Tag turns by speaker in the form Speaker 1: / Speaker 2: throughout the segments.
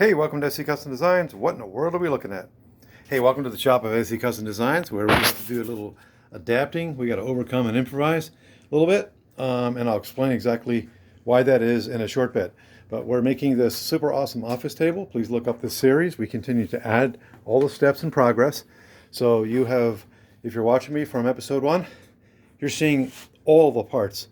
Speaker 1: Hey, welcome to SC Custom Designs. What in the world are we looking at? Hey, welcome to the shop of SC Custom Designs, where we have to do a little adapting. We got to overcome and improvise a little bit, and I'll explain exactly why that is in a short bit. But we're making this super awesome office table. Please look up this series. We continue to add all the steps in progress. So you have, if you're watching me from episode 1, you're seeing all the parts,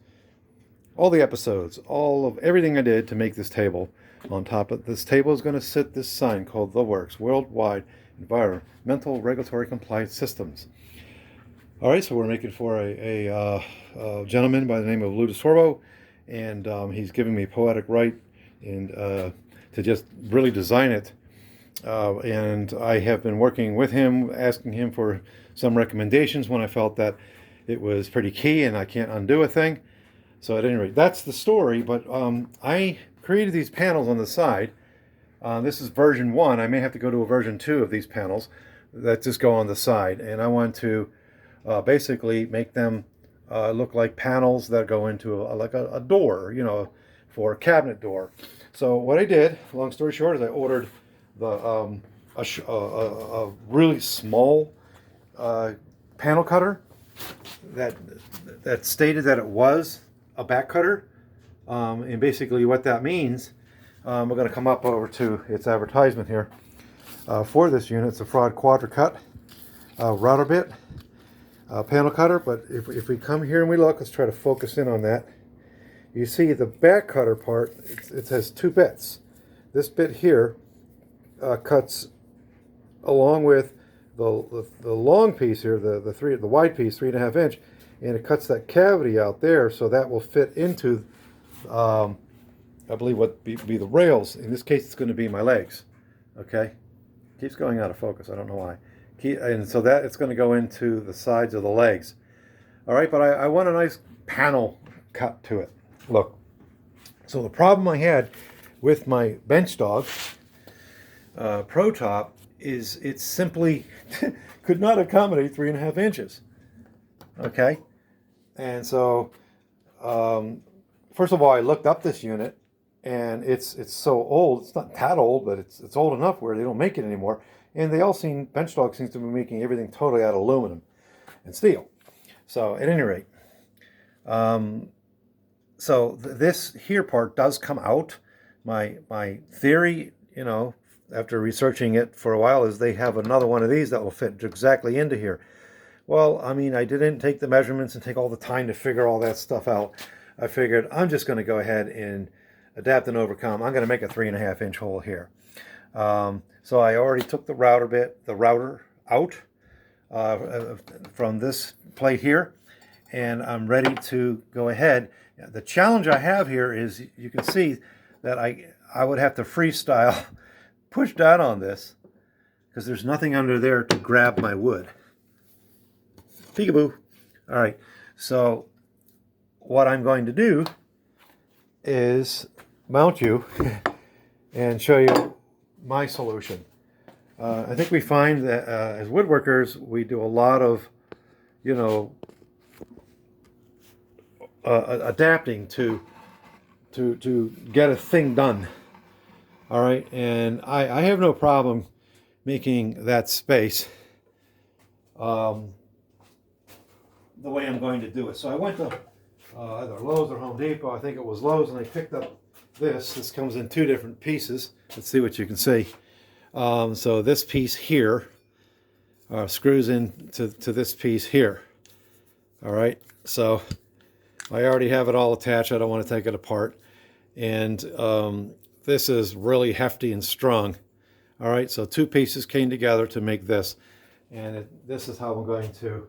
Speaker 1: all the episodes, all of everything I did to make this table. On top of this table is going to sit this sign called The Works, Worldwide Environmental Regulatory Compliance Systems. All right, so we're making for a gentleman by the name of Lou DeSorbo, and he's giving me poetic right and to just really design it. And I have been working with him, asking him for some recommendations when I felt that it was pretty key and I can't undo a thing. So at any rate, that's the story, but I created these panels on the side. This is version 1. I may have to go to a version 2 of these panels that just go on the side. And I want to basically make them look like panels that go into a door, you know, for a cabinet door. So what I did, long story short, is I ordered the a really small panel cutter that stated that it was a back cutter. And basically what that means, we're going to come up over to its advertisement here. For this unit, it's a Freud cut router bit panel cutter. But if we come here and we look, let's try to focus in on that. You see the back cutter part, it has 2 bits. This bit here cuts along with the long piece here, the wide piece, 3.5 inch, and it cuts that cavity out there, so that will fit into I believe what be the rails. In this case, it's going to be my legs. Okay, keeps going out of focus. I don't know why. And so that it's going to go into the sides of the legs. All right, but I want a nice panel cut to it. Look. So the problem I had with my bench dog Pro Top is it simply could not accommodate 3.5 inches. Okay, and so first of all, I looked up this unit, and it's so old. It's not that old, but it's old enough where they don't make it anymore. And they all bench dog seems to be making everything totally out of aluminum and steel. So at any rate, this here part does come out. My theory, you know, after researching it for a while, is they have another one of these that will fit exactly into here. Well, I mean, I didn't take the measurements and take all the time to figure all that stuff out. I figured I'm just going to go ahead and adapt and overcome. I'm going to make a 3.5 inch hole here. So I already took the router out from this plate here, and I'm ready to go ahead. The challenge I have here is you can see that I would have to freestyle push down on this because there's nothing under there to grab my wood. Peekaboo. All right, so what I'm going to do is mount you and show you my solution. I think we find that as woodworkers, we do a lot of, you know, adapting to get a thing done. All right, and I have no problem making that space the way I'm going to do it. So I went to either Lowe's or Home Depot. I think it was Lowe's, and I picked up this. This comes in 2 different pieces. Let's see what you can see. So this piece here screws into this piece here. All right, so I already have it all attached. I don't want to take it apart. And this is really hefty and strong. All right, so 2 pieces came together to make this. And this is how I'm going to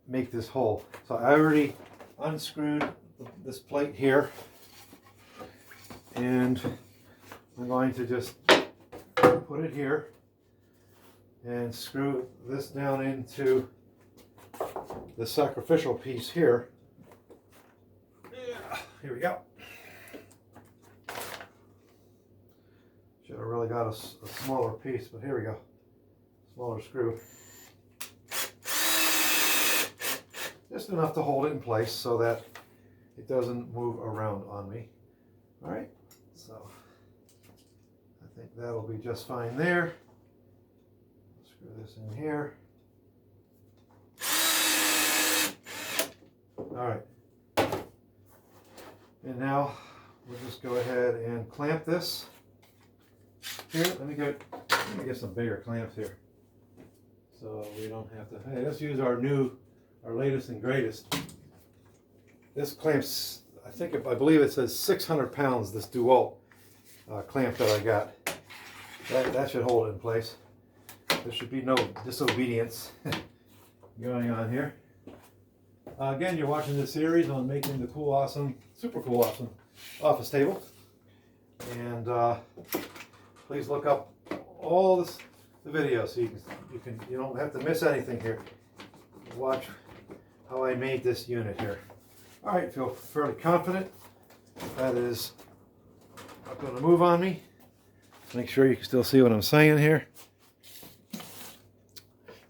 Speaker 1: make this hole. So I already unscrewed this plate here, and I'm going to just put it here and screw this down into the sacrificial piece here. Yeah, here we go. Should have really got a smaller piece, but here we go. Smaller screw. Just enough to hold it in place so that it doesn't move around on me. All right, so think that'll be just fine there. Screw this in here. All right. And now we'll just go ahead and clamp this. Here, let me get some bigger clamps here, so we don't have to. Hey, let's use our latest and greatest. This clamps, I believe it says 600 pounds. This DeWalt clamp that I got. That should hold it in place. There should be no disobedience going on here. Again, you're watching this series on making the cool, awesome, super cool, awesome office table, and please look up all the videos so you don't have to miss anything here. Watch how I made this unit here. All right, feel fairly confident that is not going to move on me. Make sure you can still see what I'm saying here.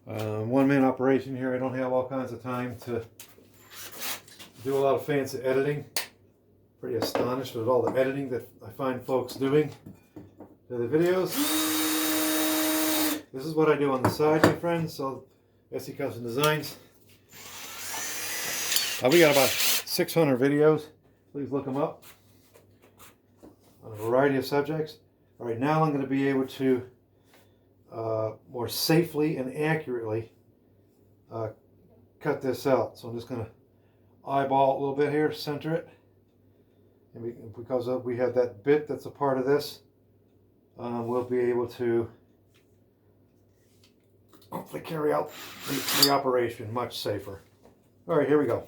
Speaker 1: One-man operation here. I don't have all kinds of time to do a lot of fancy editing. Pretty astonished at all the editing that I find folks doing to the videos. This is what I do on the side, my friends. So, SE Custom Designs. We got about 600 videos. Please look them up on a variety of subjects. All right, now I'm going to be able to more safely and accurately cut this out. So I'm just going to eyeball it a little bit here, center it. And because we have that bit that's a part of this, we'll be able to hopefully carry out the operation much safer. All right, here we go.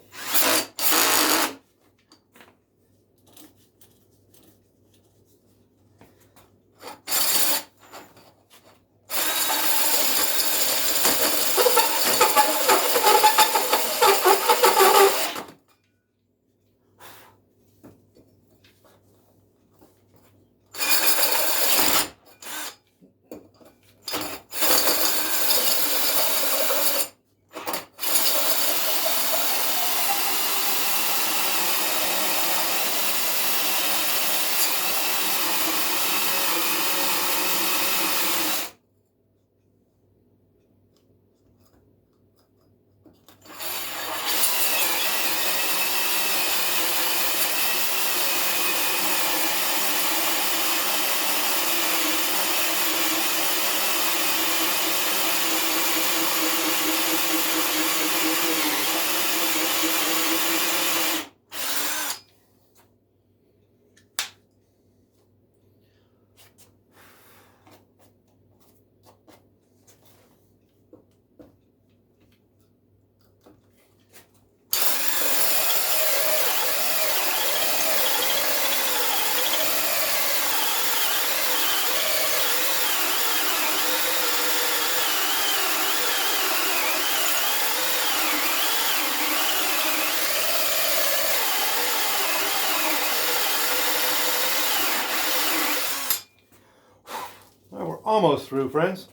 Speaker 1: Almost through, friends.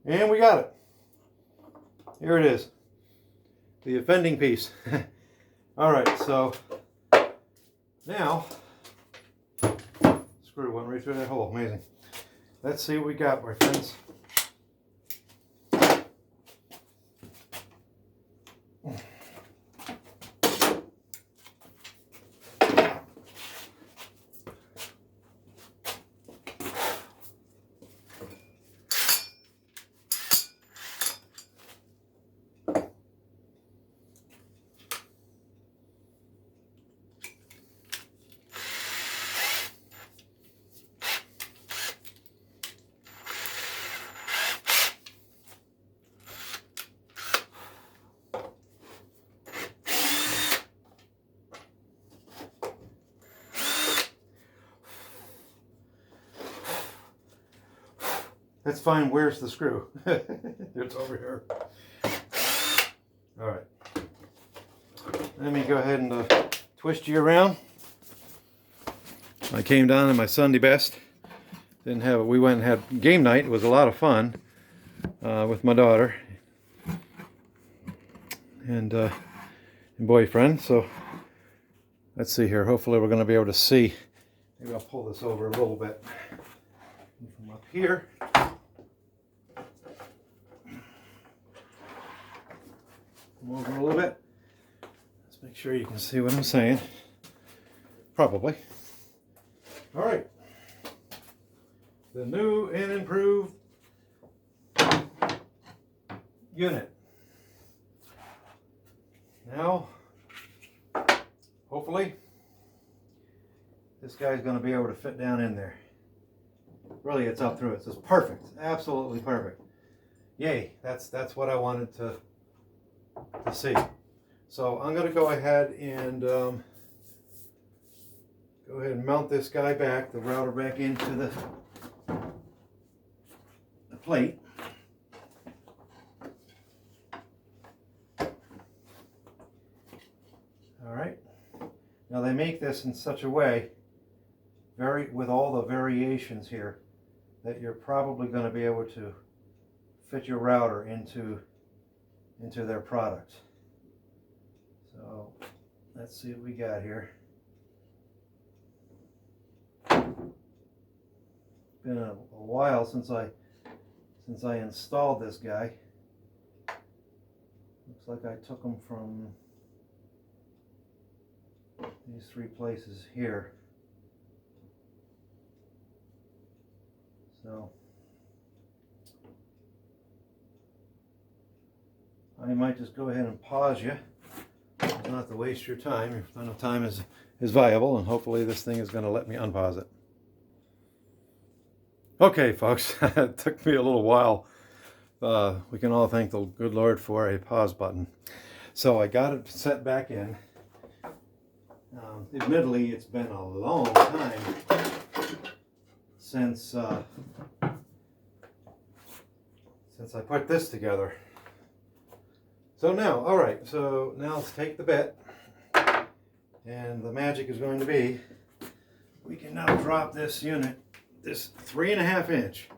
Speaker 1: And we got it. Here it is. The offending piece. All right, so now screw went right through that hole. Amazing. Let's see what we got, my friends. Let's find where's the screw. It's over here. All right. Let me go ahead and twist you around. I came down in my Sunday best. We went and had game night. It was a lot of fun with my daughter and boyfriend. So let's see here. Hopefully we're going to be able to see. Maybe I'll pull this over a little bit from up here. Come over a little bit. Let's make sure you can see what I'm saying. Probably. All right. The new and improved unit. Now, hopefully, this guy's going to be able to fit down in there. Really, it's up through it. It's perfect. Absolutely perfect. Yay. That's what I wanted to see. So I'm going to go ahead and mount this guy back, the router back into the plate. All right. Now they make this in such a way, with all the variations here, that you're probably going to be able to fit your router into their product. So let's see what we got here. It's been a while since I installed this guy. Looks like I took them from these three places here. So I might just go ahead and pause you. Not to waste your time. I know time is valuable, and hopefully this thing is going to let me unpause it. Okay, folks, it took me a little while. We can all thank the good Lord for a pause button. So I got it set back in. Admittedly, it's been a long time since I put this together. So now, all right, so now let's take the bit, and the magic is going to be, we can now drop this unit, this 3.5 inch,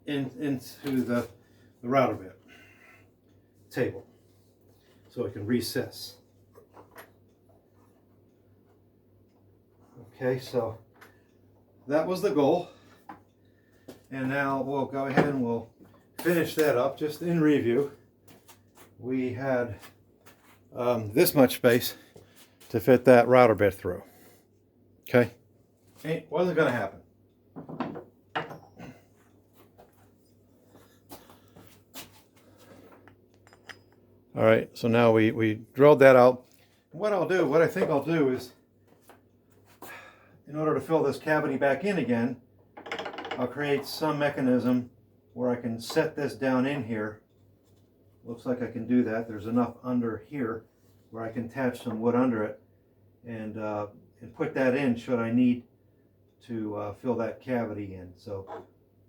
Speaker 1: into the router bit table, so it can recess. Okay, so that was the goal, and now we'll go ahead and we'll finish that up. Just in review, we had this much space to fit that router bit through. Okay, wasn't going to happen. All right, so now we drilled that out. What I think I'll do is, in order to fill this cavity back in again, I'll create some mechanism where I can set this down in here. Looks like I can do that. There's enough under here where I can attach some wood under it and put that in should I need to fill that cavity in. So,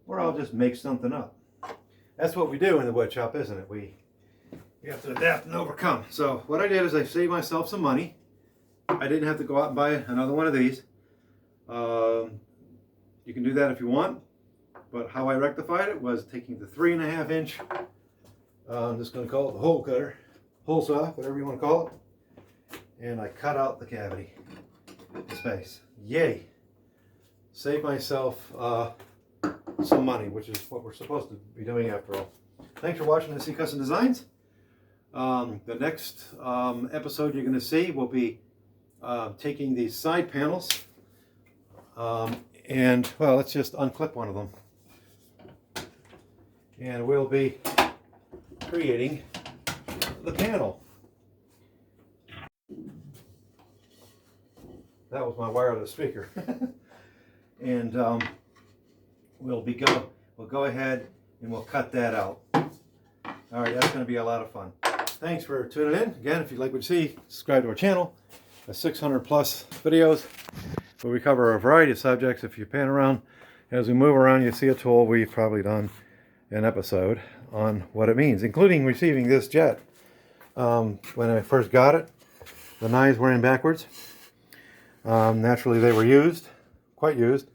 Speaker 1: or I'll just make something up. That's what we do in the wood shop, isn't it? We have to adapt and overcome. So what I did is I saved myself some money. I didn't have to go out and buy another one of these. You can do that if you want. But how I rectified it was taking the 3.5 inch, I'm just going to call it the hole cutter, hole saw, whatever you want to call it, and I cut out the cavity space. Yay! Save myself some money, which is what we're supposed to be doing after all. Thanks for watching SC Custom Designs. The next episode you're going to see will be taking these side panels and, well, let's just unclip one of them. And we'll be creating the panel. That was my wireless speaker. And we'll go ahead and we'll cut that out. All right, that's going to be a lot of fun. Thanks for tuning in. Again, if you'd like what you see, subscribe to our channel. 600 plus videos where we cover a variety of subjects. If you pan around, as we move around, you see a tool. We've probably done an episode on what it means, including receiving this jet. When I first got it, the knives were in backwards. Naturally, they were used, quite used,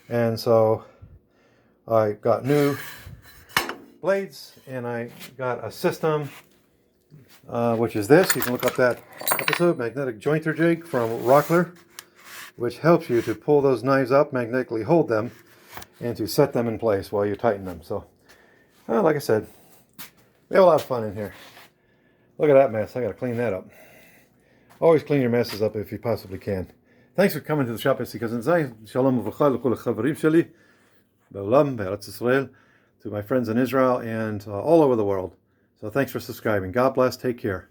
Speaker 1: and so I got new blades, and I got a system, which is this. You can look up that episode, Magnetic Jointer Jig from Rockler, which helps you to pull those knives up, magnetically hold them, and to set them in place while you tighten them. So, like I said, we have a lot of fun in here. Look at that mess. I got to clean that up. Always clean your messes up if you possibly can. Thanks for coming to the shop, because Shalom uvracha l'kol hachaverim sheli b'olam be'eretz Yisrael, to my friends in Israel and all over the world. So thanks for subscribing. God bless. Take care.